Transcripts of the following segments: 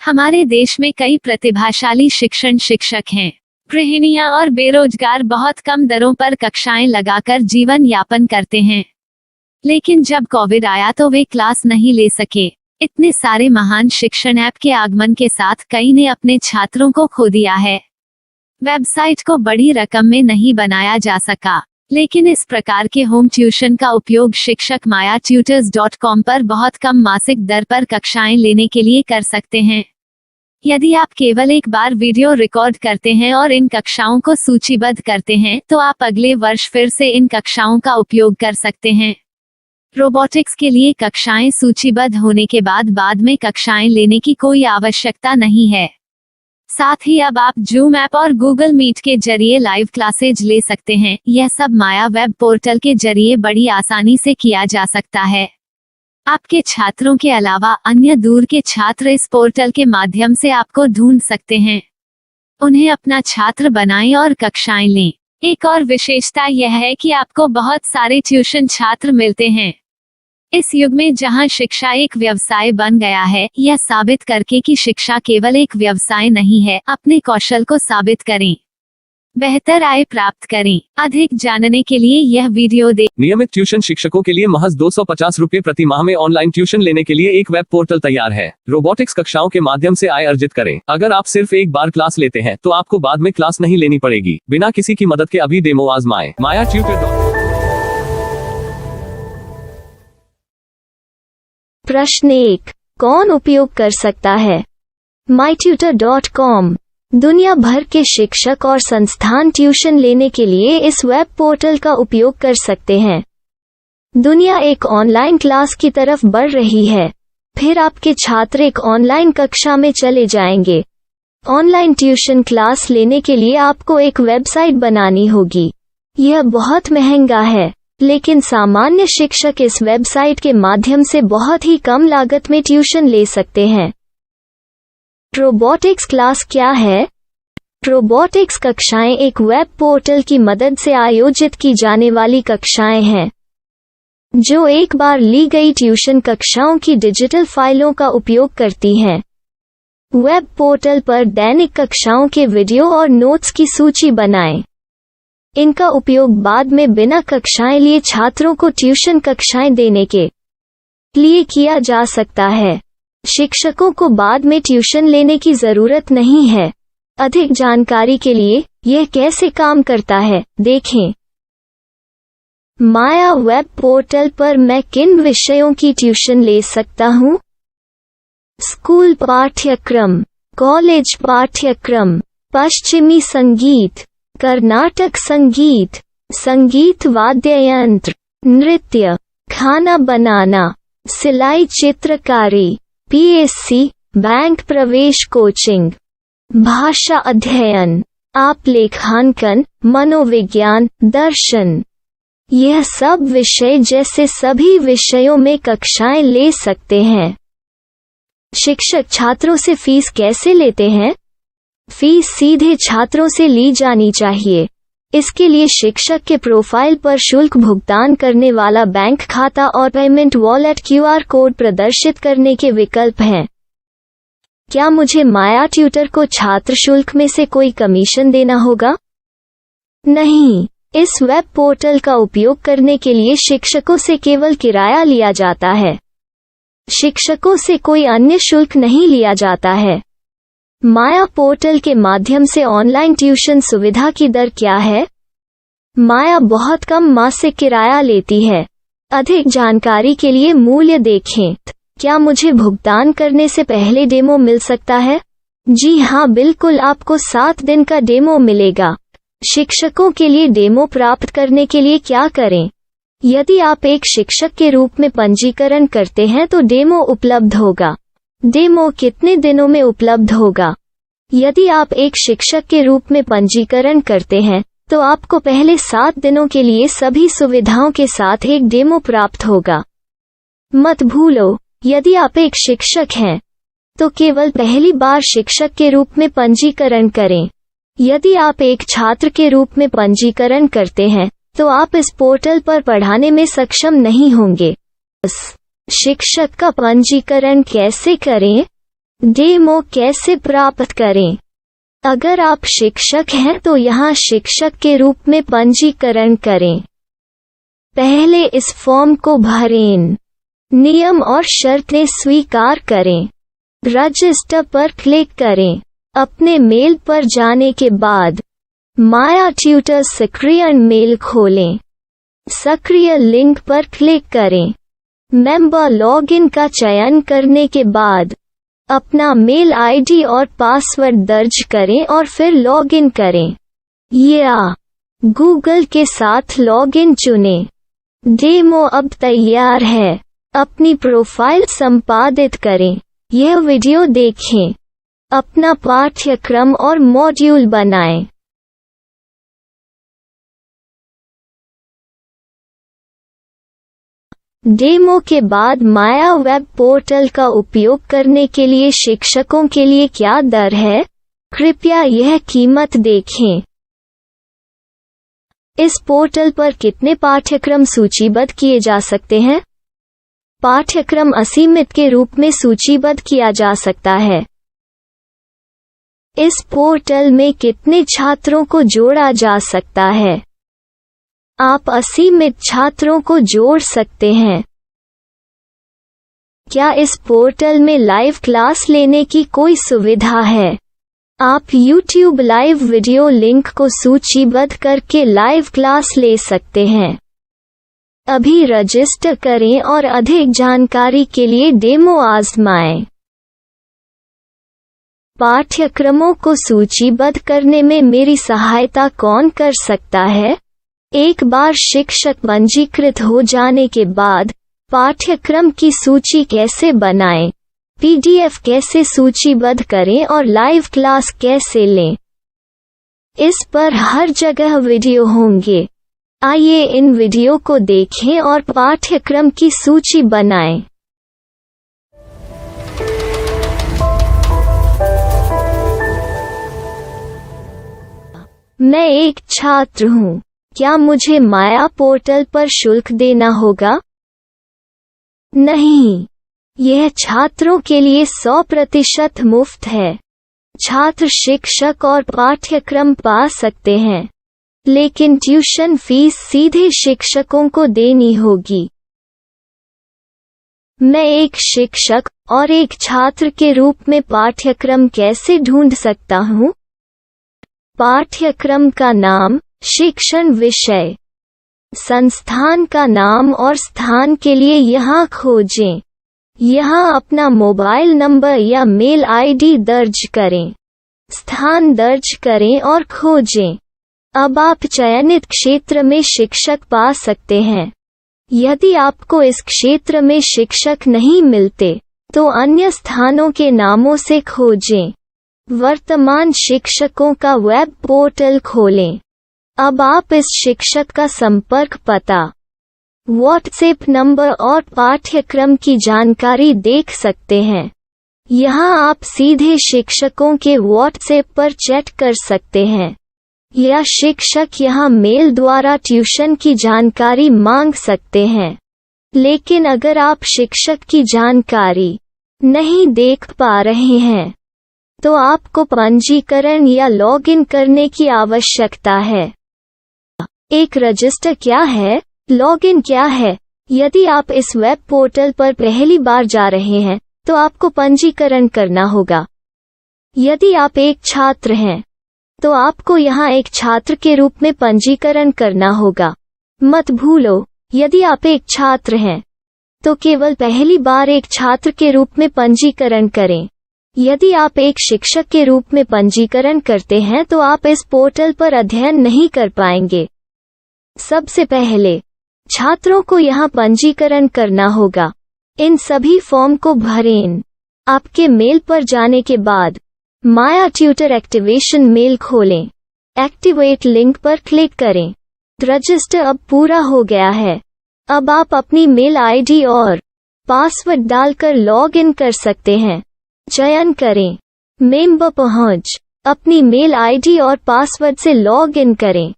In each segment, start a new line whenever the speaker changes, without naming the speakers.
हमारे देश में कई प्रतिभाशाली शिक्षण शिक्षक हैं। गृहिणियां और बेरोजगार बहुत कम दरों पर कक्षाएं लगाकर जीवन यापन करते हैं। लेकिन जब कोविड आया तो वे क्लास नहीं ले सके। इतने सारे महान शिक्षण ऐप के आगमन के साथ कई ने अपने छात्रों को खो दिया है। वेबसाइट को बड़ी रकम में नहीं बनाया जा सका, लेकिन इस प्रकार के होम ट्यूशन का उपयोग शिक्षक myatutors.com पर बहुत कम मासिक दर पर कक्षाएं लेने के लिए कर सकते हैं। यदि आप केवल एक बार वीडियो रिकॉर्ड करते हैं और इन कक्षाओं को सूचीबद्ध करते हैं तो आप अगले वर्ष फिर से इन कक्षाओं का उपयोग कर सकते हैं। रोबोटिक्स के लिए कक्षाएं सूचीबद्ध होने के बाद में कक्षाएं लेने की कोई आवश्यकता नहीं है। साथ ही अब आप जूम ऐप और गूगल मीट के जरिए लाइव क्लासेज ले सकते हैं। यह सब माया वेब पोर्टल के जरिए बड़ी आसानी से किया जा सकता है। आपके छात्रों के अलावा अन्य दूर के छात्र इस पोर्टल के माध्यम से आपको ढूंढ सकते हैं। उन्हें अपना छात्र बनाएं और कक्षाएं लें। एक और विशेषता यह है कि आपको बहुत सारे ट्यूशन छात्र मिलते हैं। इस युग में जहां शिक्षा एक व्यवसाय बन गया है, यह साबित करके कि शिक्षा केवल एक व्यवसाय नहीं है, अपने कौशल को साबित करें, बेहतर आय प्राप्त करें। अधिक जानने के लिए यह वीडियो देखें।
नियमित ट्यूशन शिक्षकों के लिए महज 250 रुपए प्रति माह में ऑनलाइन ट्यूशन लेने के लिए एक वेब पोर्टल तैयार है। रोबोटिक्स कक्षाओं के माध्यम से आय अर्जित करें। अगर आप सिर्फ एक बार क्लास लेते हैं तो आपको बाद में क्लास नहीं लेनी पड़ेगी। बिना किसी की मदद के अभी डेमो आजमाएं। myatutors.com।
प्रश्न 1, कौन उपयोग कर सकता है? mytutor.com दुनिया भर के शिक्षक और संस्थान ट्यूशन लेने के लिए इस वेब पोर्टल का उपयोग कर सकते हैं। दुनिया एक ऑनलाइन क्लास की तरफ बढ़ रही है। फिर आपके छात्र एक ऑनलाइन कक्षा में चले जाएंगे। ऑनलाइन ट्यूशन क्लास लेने के लिए आपको एक वेबसाइट बनानी होगी। यह बहुत महंगा है, लेकिन सामान्य शिक्षक इस वेबसाइट के माध्यम से बहुत ही कम लागत में ट्यूशन ले सकते हैं। रोबोटिक्स क्लास क्या है? रोबोटिक्स कक्षाएं एक वेब पोर्टल की मदद से आयोजित की जाने वाली कक्षाएं हैं, जो एक बार ली गई ट्यूशन कक्षाओं की डिजिटल फाइलों का उपयोग करती हैं। वेब पोर्टल पर दैनिक कक्षाओं के वीडियो और नोट्स की सूची बनाएं। इनका उपयोग बाद में बिना कक्षाएं लिए छात्रों को ट्यूशन कक्षाएं देने के लिए किया जा सकता है। शिक्षकों को बाद में ट्यूशन लेने की जरूरत नहीं है। अधिक जानकारी के लिए यह कैसे काम करता है, देखें। माया वेब पोर्टल पर मैं किन विषयों की ट्यूशन ले सकता हूँ? स्कूल पाठ्यक्रम, कॉलेज पाठ्यक्रम, पश्चिमी संगीत, कर्नाटक संगीत, संगीत वाद्य यंत्र, नृत्य, खाना बनाना, सिलाई चित्रकारी, पीएससी, बैंक प्रवेश कोचिंग, भाषा अध्ययन, आप लेखांकन, मनोविज्ञान, दर्शन। यह सब विषय जैसे सभी विषयों में कक्षाएं ले सकते हैं। शिक्षक छात्रों से फीस कैसे लेते हैं? फीस सीधे छात्रों से ली जानी चाहिए। इसके लिए शिक्षक के प्रोफाइल पर शुल्क भुगतान करने वाला बैंक खाता और पेमेंट वॉलेट क्यूआर कोड प्रदर्शित करने के विकल्प हैं। क्या मुझे माया ट्यूटर को छात्र शुल्क में से कोई कमीशन देना होगा? नहीं, इस वेब पोर्टल का उपयोग करने के लिए शिक्षकों से केवल किराया लिया जाता है। शिक्षकों से कोई अन्य शुल्क नहीं लिया जाता है। माया पोर्टल के माध्यम से ऑनलाइन ट्यूशन सुविधा की दर क्या है? माया बहुत कम मासिक किराया लेती है। अधिक जानकारी के लिए मूल्य देखें। क्या मुझे भुगतान करने से पहले डेमो मिल सकता है? जी हाँ, बिल्कुल, आपको 7 दिन का डेमो मिलेगा। शिक्षकों के लिए डेमो प्राप्त करने के लिए क्या करें? यदि आप एक शिक्षक के रूप में पंजीकरण करते हैं तो डेमो उपलब्ध होगा। डेमो कितने दिनों में उपलब्ध होगा? यदि आप एक शिक्षक के रूप में पंजीकरण करते हैं तो आपको पहले 7 दिनों के लिए सभी सुविधाओं के साथ एक डेमो प्राप्त होगा। मत भूलो, यदि आप एक शिक्षक हैं तो केवल पहली बार शिक्षक के रूप में पंजीकरण करें। यदि आप एक छात्र के रूप में पंजीकरण करते हैं तो आप इस पोर्टल पर पढ़ाने में सक्षम नहीं होंगे। शिक्षक का पंजीकरण कैसे करें? डेमो कैसे प्राप्त करें? अगर आप शिक्षक हैं तो यहाँ शिक्षक के रूप में पंजीकरण करें। पहले इस फॉर्म को भरें। नियम और शर्तें स्वीकार करें। रजिस्टर पर क्लिक करें। अपने मेल पर जाने के बाद माया ट्यूटर सक्रिय मेल खोलें। सक्रिय लिंक पर क्लिक करें। मेंबर लॉगिन का चयन करने के बाद अपना मेल आईडी और पासवर्ड दर्ज करें और फिर लॉगिन करें या गूगल के साथ लॉगिन चुनें। डेमो अब तैयार है। अपनी प्रोफाइल संपादित करें। यह वीडियो देखें। अपना पाठ्यक्रम और मॉड्यूल बनाएं। डेमो के बाद माया वेब पोर्टल का उपयोग करने के लिए शिक्षकों के लिए क्या दर है? कृपया यह कीमत देखें। इस पोर्टल पर कितने पाठ्यक्रम सूचीबद्ध किए जा सकते हैं? पाठ्यक्रम असीमित के रूप में सूचीबद्ध किया जा सकता है। इस पोर्टल में कितने छात्रों को जोड़ा जा सकता है? आप असीमित छात्रों को जोड़ सकते हैं। क्या इस पोर्टल में लाइव क्लास लेने की कोई सुविधा है? आप YouTube लाइव वीडियो लिंक को सूचीबद्ध करके लाइव क्लास ले सकते हैं। अभी रजिस्टर करें और अधिक जानकारी के लिए डेमो आजमाएं। पाठ्यक्रमों को सूचीबद्ध करने में मेरी सहायता कौन कर सकता है? एक बार शिक्षक पंजीकृत हो जाने के बाद पाठ्यक्रम की सूची कैसे बनाएं? PDF कैसे सूचीबद्ध करें और लाइव क्लास कैसे लें? इस पर हर जगह वीडियो होंगे। आइए इन वीडियो को देखें और पाठ्यक्रम की सूची बनाएं। मैं एक छात्र हूँ। क्या मुझे माया पोर्टल पर शुल्क देना होगा? नहीं, यह छात्रों के लिए 100% मुफ्त है। छात्र शिक्षक और पाठ्यक्रम पा सकते हैं, लेकिन ट्यूशन फीस सीधे शिक्षकों को देनी होगी। मैं एक शिक्षक और एक छात्र के रूप में पाठ्यक्रम कैसे ढूंढ सकता हूँ? पाठ्यक्रम का नाम, शिक्षण विषय, संस्थान का नाम और स्थान के लिए यहाँ खोजें। यहाँ अपना मोबाइल नंबर या मेल आईडी दर्ज करें। स्थान दर्ज करें और खोजें। अब आप चयनित क्षेत्र में शिक्षक पा सकते हैं। यदि आपको इस क्षेत्र में शिक्षक नहीं मिलते, तो अन्य स्थानों के नामों से खोजें। वर्तमान शिक्षकों का वेब पोर्टल खोलें। अब आप इस शिक्षक का संपर्क पता, व्हाट्सएप नंबर और पाठ्यक्रम की जानकारी देख सकते हैं। यहाँ आप सीधे शिक्षकों के व्हाट्सएप पर चैट कर सकते हैं या शिक्षक यहाँ मेल द्वारा ट्यूशन की जानकारी मांग सकते हैं। लेकिन अगर आप शिक्षक की जानकारी नहीं देख पा रहे हैं, तो आपको पंजीकरण या लॉगिन करने की आवश्यकता है। एक रजिस्टर क्या है? लॉगिन क्या है? यदि आप इस वेब पोर्टल पर पहली बार जा रहे हैं, तो आपको पंजीकरण करना होगा। यदि आप एक छात्र हैं, तो आपको यहाँ एक छात्र के रूप में पंजीकरण करना होगा। मत भूलो, यदि आप एक छात्र हैं, तो केवल पहली बार एक छात्र के रूप में पंजीकरण करें। यदि आप एक शिक्षक के रूप में पंजीकरण करते हैं, तो आप इस पोर्टल पर अध्ययन नहीं कर पाएंगे। सबसे पहले छात्रों को यहाँ पंजीकरण करना होगा। इन सभी फॉर्म को भरें। आपके मेल पर जाने के बाद माया ट्यूटर एक्टिवेशन मेल खोलें। एक्टिवेट लिंक पर क्लिक करें। रजिस्टर अब पूरा हो गया है। अब आप अपनी मेल आईडी और पासवर्ड डालकर लॉग इन कर सकते हैं। चयन करें मेंबर पहुंच। अपनी मेल आईडी और पासवर्ड से लॉग इन करें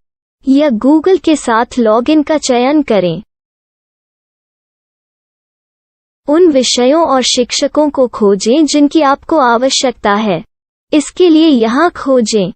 या गूगल के साथ लॉगिन का चयन करें। उन विषयों और शिक्षकों को खोजें जिनकी आपको आवश्यकता है। इसके लिए यहाँ खोजें।